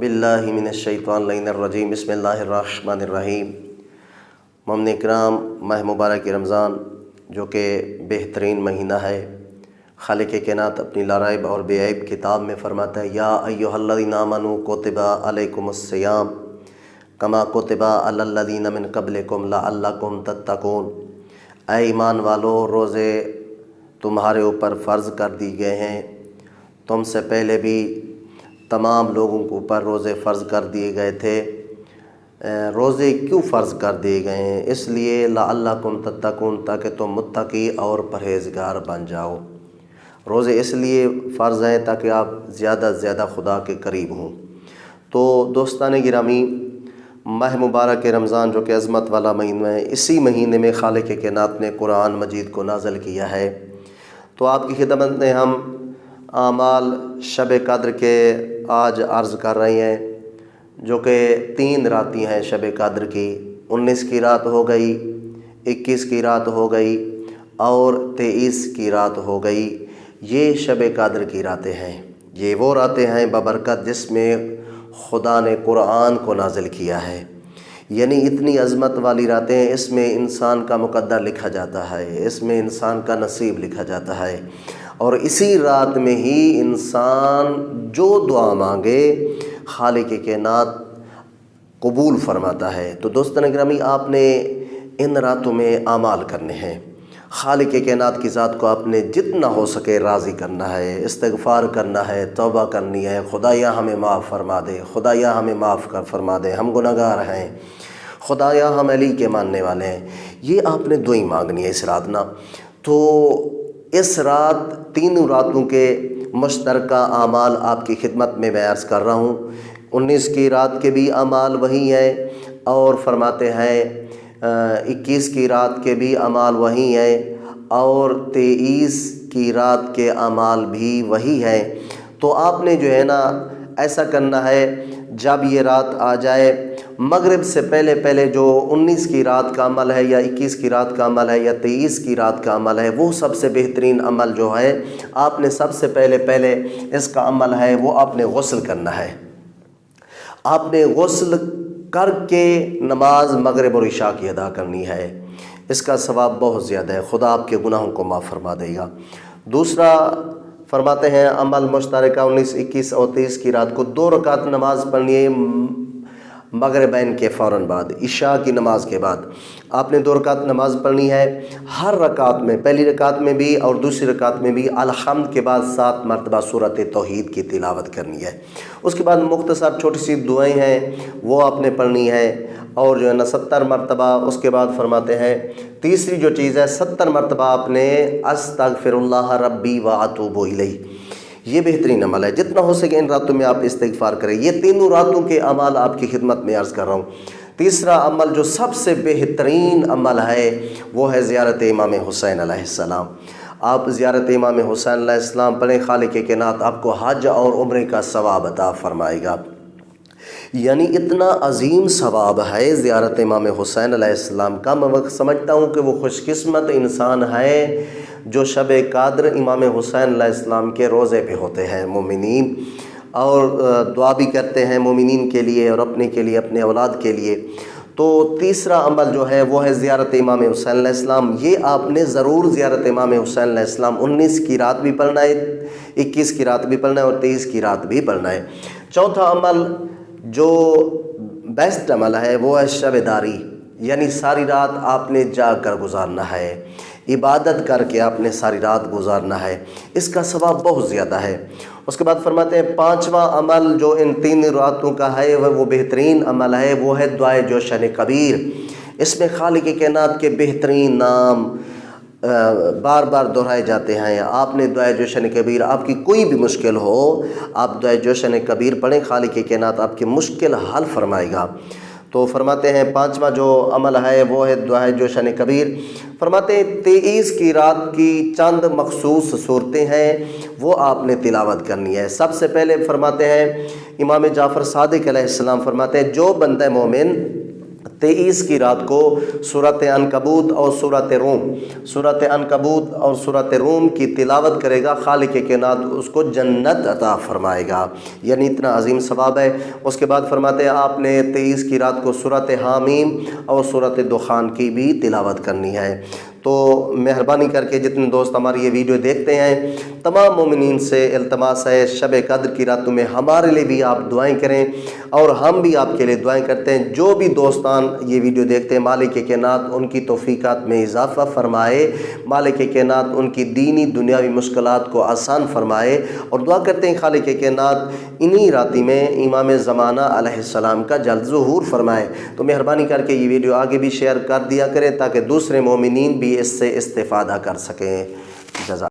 बिल्लाहि मिनश्शैतानिर्रजीम बिस्मिल्लाहिर्रहमानिर्रहीम। मोमिन इकराम, माह मुबारक रमज़ान जो कि बेहतरीन महीना है, खालिक कायनात अपनी लाराइब और बेऐब किताब में फरमाता है, या अय्युहल्लज़ीना आमनू कुतिबा अलैकुमुस्सियाम कमा कुतिबा अलल्लज़ीना मिन क़ब्लिकुम लअल्लकुम तत्तक़ून। ऐ ईमान वालो, रोज़े तुम्हारे ऊपर फ़र्ज़ कर दी गए हैं, तुमसे पहले भी तमाम लोगों के ऊपर रोज़े फ़र्ज़ कर दिए गए थे। रोज़े क्यों फ़र्ज़ कर दिए गए हैं? इसलिए लअल्लकुम तत्तक़ून, ताकि तुम मुत्तकी और परहेज़गार बन जाओ। रोज़े इसलिए फ़र्ज़ हैं ताकि आप ज़्यादा से ज़्यादा खुदा के करीब हों। तो दोस्तान गिरामी, माह मुबारक रमज़ान जो कि अज़मत वाला महीना है, इसी महीने में खालिक कायनात ने कुरान मजीद को नाज़िल किया है। तो आपकी खिदमत में हम आमाल शब कद्र के आज अर्ज़ कर रहे हैं, जो कि 3 रातें हैं शब कद्र की। 19 की रात हो गई, 21 की रात हो गई और 23 की रात हो गई। ये शब कद्र की रातें हैं। ये वो रातें हैं बबरकत जिसमें खुदा ने कुरान को नाज़िल किया है। यानी इतनी अज़मत वाली रातें हैं, इसमें इंसान का मुक़द्दर लिखा जाता है, इसमें इंसान का नसीब लिखा जाता है। और इसी रात में ही इंसान जो दुआ मांगे खालिक कायनात कबूल फरमाता है। तो दोस्तों गिरामी, आपने इन रातों में आमाल करने हैं। खालिक कायनात की ज़ात को आपने जितना हो सके राज़ी करना है, इस्तिग़फ़ार करना है, तौबा करनी है। खुदाया हमें माफ़ फरमा दे, खुदाया हमें माफ़ कर फरमा दे, हम गुनहगार हैं, खुदाया हम अली के मानने वाले हैं। ये आपने दुआई मांगनी है इस रात ना। तो इस रात, तीनों रातों के मुश्तरका आमाल आपकी खिदमत में मैं अर्ज़ कर रहा हूँ। 19 की रात के भी अमाल वही हैं और फरमाते हैं 21 की रात के भी अमाल वही हैं और 23 की रात के अमाल भी वही हैं। तो आपने जो है ना ऐसा करना है, जब ये रात आ जाए मगरिब से पहले पहले जो 19 की रात का अमल है या 21 की रात का अमल है या 23 की रात का अमल है, वो सबसे बेहतरीन अमल जो है, आपने सबसे पहले इसका अमल है वो आपने गुस्ल करना है। आपने गुस्ल करके नमाज मगरिब और इशा की अदा करनी है। इसका सवाब बहुत ज़्यादा है, खुदा आपके गुनाहों को माफ़ फरमा देगा। दूसरा फरमाते हैं अमल मुश्तरका 19, 21 और 23 की रात को 2 रकात नमाज पढ़नी है मगरिबैन के फ़ौरन बाद, इशा की नमाज के बाद आपने 2 रकात नमाज पढ़नी है। हर रकात में, पहली रकात में भी और दूसरी रकात में भी अल्हम्द के बाद 7 मरतबा सूरत तौहीद की तिलावत करनी है। उसके बाद मुख्तसर छोटी सी दुआएं हैं वो आपने पढ़नी है और जो है ना 70 मरतबा। उसके बाद फरमाते हैं तीसरी जो चीज़ है, 70 मरतबा आपने अस्तगफिरुल्लाह रब्बी व अतूबु इलैह। ये बेहतरीन अमल है, जितना हो सके इन रातों में आप इस्तिग़फ़ार करें। ये तीनों रातों के अमाल आपकी खिदमत में अर्ज़ कर रहा हूँ। तीसरा अमल जो सबसे बेहतरीन अमल है वो है ज़ियारत इमाम हुसैन अलैहिस्सलाम। आप ज़ियारत इमाम हुसैन अलैहिस्सलाम पढ़ें, खालिक कायनात आपको हज और उम्रे का सवाब अता फरमाएगा। यानी इतना अजीम सवाब है ज़ियारत इमाम हुसैन अलैहिस्सलाम का। मैं समझता हूँ कि वो खुशकिस्मत इंसान है जो शब कद्र इमाम हुसैन अलैहिस्सलाम के रोज़े पे होते हैं मोमिनीन, और दुआ भी करते हैं मोमिनीन के लिए और अपने के लिए, अपने औलाद के लिए। तो तीसरा अमल जो है वो है ज़ियारत इमाम हुसैन अलैहिस्सलाम। ये आपने ज़रूर ज़ियारत इमाम हुसैन अलैहिस्सलाम 19 की रात भी पढ़ना है, 21 की रात भी पढ़ना है और 23 की रात भी पढ़ना है। चौथा अमल जो बेस्ट अमल है वो है शबेदारी, यानी सारी रात आपने जाग कर गुजारना है, इबादत करके आपने सारी रात गुजारना है। इसका सवाब बहुत ज़्यादा है। उसके बाद फरमाते हैं 5वां अमल जो इन 3 रातों का है वो बेहतरीन अमल है, वो है दुआए जोशन कबीर। इसमें खालिक कायनात के बेहतरीन नाम बार बार दोहराए जाते हैं। आपने दुआए जोशन कबीर, आपकी कोई भी मुश्किल हो, आप दुआए जोशन कबीर पढ़ें, खालिक कायनात आपकी मुश्किल हल फरमाएगा। तो फरमाते हैं 5वां जो अमल है वो है दुआए जोशन कबीर। फरमाते हैं 23 की रात की चंद मखसूस सूरतें हैं वो आपने तिलावत करनी है। सबसे पहले फरमाते हैं इमाम जाफ़र सादिक अलैहिस्सलाम फरमाते हैं जो बंदा मोमिन 23 کی رات کو سورۃ عنکبوت اور سورۃ روم کی تلاوت کرے گا، خالق کائنات اس کو جنت عطا فرمائے گا، یعنی اتنا عظیم ثواب ہے۔ اس کے بعد فرماتے ہیں آپ نے 23 کی رات کو سورۃ حامیم اور سورۃ دخان کی بھی تلاوت کرنی ہے۔ تو مہربانی کر کے جتنے دوست ہماری یہ ویڈیو دیکھتے ہیں، تمام مومنین سے التماس ہے شب قدر کی راتوں میں ہمارے لیے بھی آپ دعائیں کریں، اور ہم بھی آپ کے لیے دعائیں کرتے ہیں۔ جو بھی دوستان یہ ویڈیو دیکھتے ہیں، مالک کائنات ان کی توفیقات میں اضافہ فرمائے، مالک کائنات ان کی دینی دنیاوی مشکلات کو آسان فرمائے، اور دعا کرتے ہیں خالق کائنات انہی راتی میں امام زمانہ علیہ السلام کا جلد ظہور فرمائے۔ تو مہربانی کر کے یہ ویڈیو آگے بھی شیئر کر دیا کریں تاکہ دوسرے مومنین بھی اس سے استفادہ کر سکیں۔ جزاک